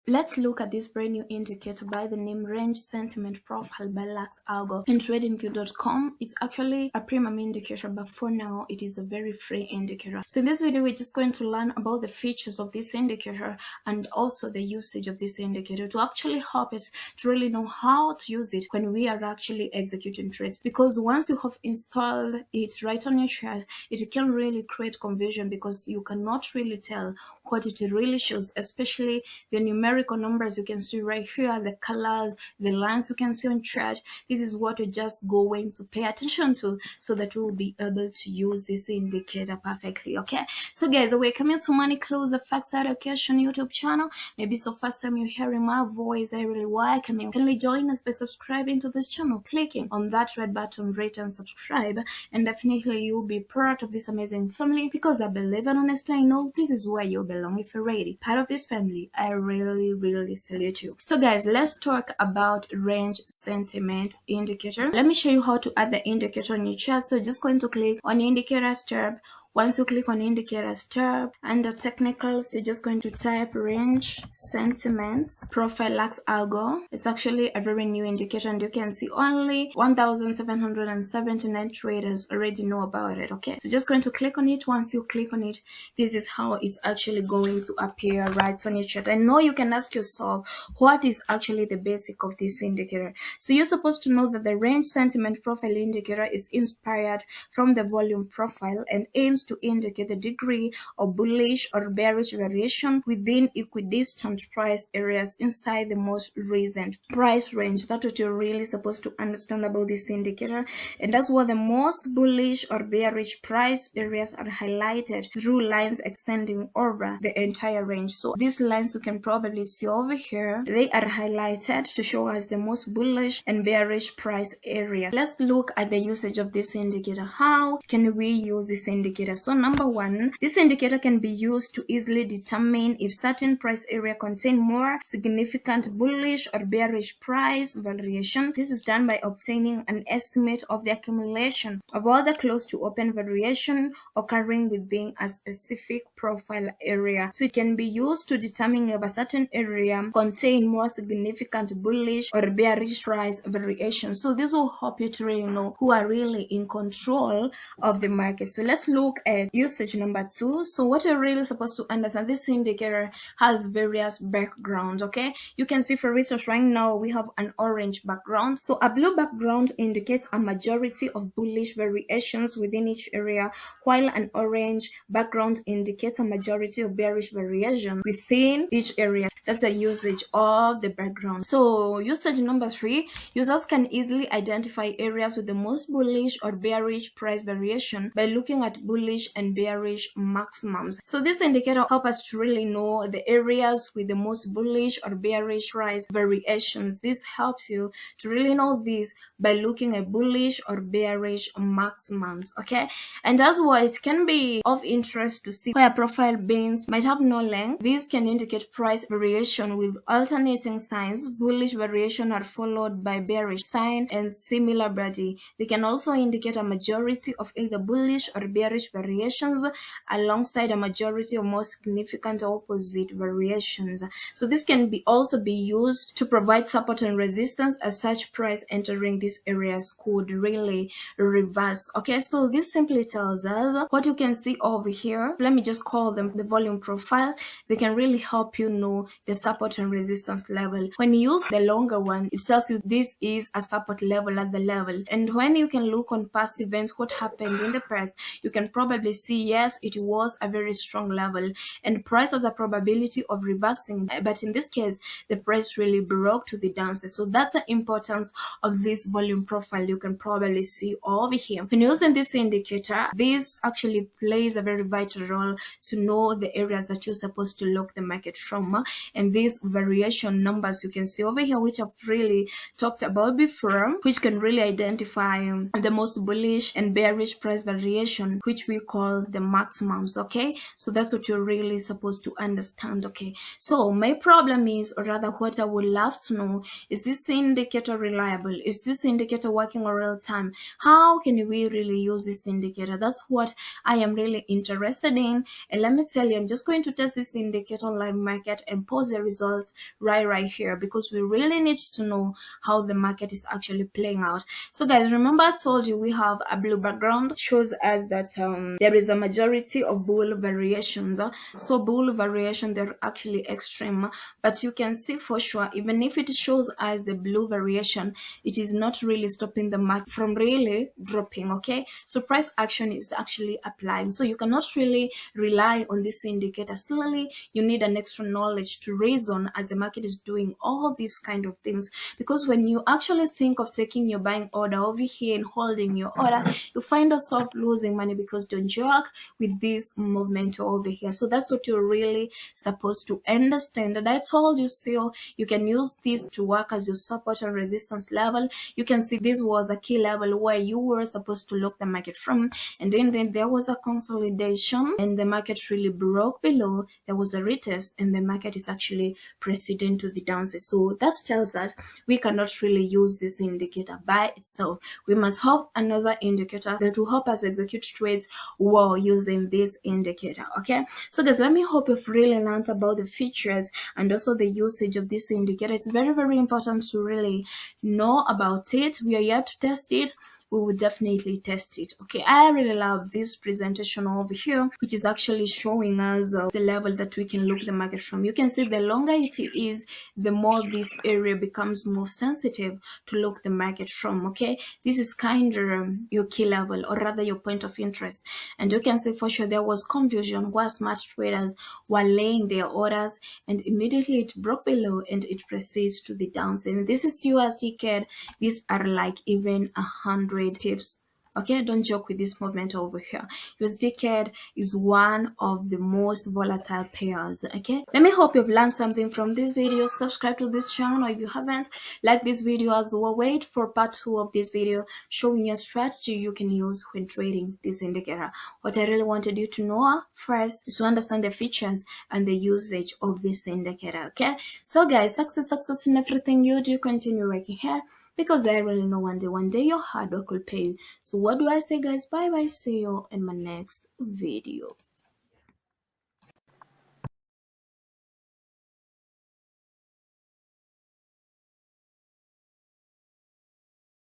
Let's look at this brand new indicator by the name Range Sentiment Profile by LuxAlgo in Tradingview.com. It's actually a premium indicator, but for now it is a very free indicator. So in this video we're just going to learn about the features of this indicator and also the usage of this indicator to actually help us to really know how to use it when we are actually executing trades. Because once you have installed it right on your chart, it can really create confusion because you cannot really tell what it really shows, especially the numerical numbers you can see right here, the colors, the lines you can see on chart. This is what you're just going to pay attention to so that you will be able to use this indicator perfectly. Okay, so guys, welcome to Money Closer Facts Education YouTube channel. Maybe it's the first time you're hearing my voice. I really welcome you. Kindly join us by subscribing to this channel, clicking on that red button, rate and subscribe, and definitely you'll be part of this amazing family, because I believe and honestly I know this is where you belong. If you're already part of this family, I really salute you. So guys, let's talk about range sentiment indicator. Let me show you how to add the indicator on your chart. So just going to click on indicators tab. Once you click on indicators tab, under technicals, you're just going to type range sentiments profile LuxAlgo. It's actually a very new indicator, and you can see only 1,779 traders already know about it. Okay, so just going to click on it. Once you click on it, this is how it's actually going to appear right on your chart. I know you can ask yourself, what is actually the basic of this indicator? So you're supposed to know that the range sentiment profile indicator is inspired from the volume profile and aims to indicate the degree of bullish or bearish variation within equidistant price areas inside the most recent price range. That's what you're really supposed to understand about this indicator, and that's what the most bullish or bearish price areas are highlighted through lines extending over the entire range. So these lines you can probably see over here, they are highlighted to show us the most bullish and bearish price areas. Let's look at the usage of this indicator. How can we use this indicator? So number one, this indicator can be used to easily determine if certain price area contain more significant bullish or bearish price variation. This is done by obtaining an estimate of the accumulation of all the close to open variation occurring within a specific profile area. So it can be used to determine if a certain area contain more significant bullish or bearish price variation. So this will help you to really know who are really in control of the market. So let's look at usage number two. So what you're really supposed to understand, this indicator has various backgrounds. Okay, you can see for instance right now we have an orange background. So a blue background indicates a majority of bullish variations within each area, while an orange background indicates a majority of bearish variation within each area. That's the usage of the background. So usage number three, users can easily identify areas with the most bullish or bearish price variation by looking at bullish and bearish maximums. So this indicator helps us to really know the areas with the most bullish or bearish price variations. This helps you to really know this by looking at bullish or bearish maximums. Okay, and as well, it can be of interest to see where profile bands might have no length. This can indicate price variation with alternating signs. Bullish variation are followed by bearish sign and similar body. They can also indicate a majority of either bullish or bearish variations alongside a majority of more significant opposite variations. So this can also be used to provide support and resistance as such price entering these areas could really reverse. Okay, so this simply tells us what you can see over here. Let me just call them the volume profile. They can really help you know the support and resistance level. When you use the longer one, it tells you this is a support level at the level. And when you can look on past events, what happened in the past, you can probably see, yes, it was a very strong level and price has a probability of reversing, but in this case the price really broke to the downside. So that's the importance of this volume profile. You can probably see over here. When using this indicator, this actually plays a very vital role to know the areas that you're supposed to look the market from, and these variation numbers you can see over here, which I've really talked about before, which can really identify the most bullish and bearish price variation, which we we call the maximums. Okay, so that's what you're really supposed to understand. Okay, so my problem is, or rather what I would love to know, is this indicator reliable? Is this indicator working in real time? How can we really use this indicator? That's what I am really interested in. And let me tell you, I'm just going to test this indicator on live market and post the result right here, because we really need to know how the market is actually playing out. So guys, remember I told you we have a blue background, shows us that there is a majority of bull variations. So bull variation, they're actually extreme, but you can see for sure, even if it shows us the blue variation, it is not really stopping the market from really dropping. Okay, so price action is actually applying, so you cannot really rely on this indicator. Similarly, you need an extra knowledge to reason as the market is doing all these kind of things, because when you actually think of taking your buying order over here and holding your order, you find yourself losing money because don't joke with this movement over here. So that's what you're really supposed to understand. And I told you, still you can use this to work as your support and resistance level. You can see this was a key level where you were supposed to look the market from, and then there was a consolidation and the market really broke below. There was a retest and the market is actually proceeding to the downside. So that tells us we cannot really use this indicator by itself. We must have another indicator that will help us execute trades while using this indicator. Okay, so guys, let me hope you've really learned about the features and also the usage of this indicator. It's very important to really know about it. We are here to test it. We will definitely test it. Okay, I really love this presentation over here, which is actually showing us the level that we can look the market from. You can see the longer it is, the more this area becomes more sensitive to look the market from. Okay, this is kind of your key level, or rather your point of interest. And you can see for sure there was confusion where smart traders were laying their orders, and immediately it broke below and it proceeds to the downside. And this is USD CAD. These are like even 100 pips. Okay, don't joke with this movement over here. USD CAD is one of the most volatile pairs. Okay, let me hope you've learned something from this video. Subscribe to this channel if you haven't. Like this video as well. Wait for part 2 of this video showing you a strategy you can use when trading this indicator. What I really wanted you to know first is to understand the features and the usage of this indicator. Okay, so guys, success in everything you do. Continue working here, because I really know one day your hard work will pay you. So what do I say, guys? Bye bye. See you in my next video.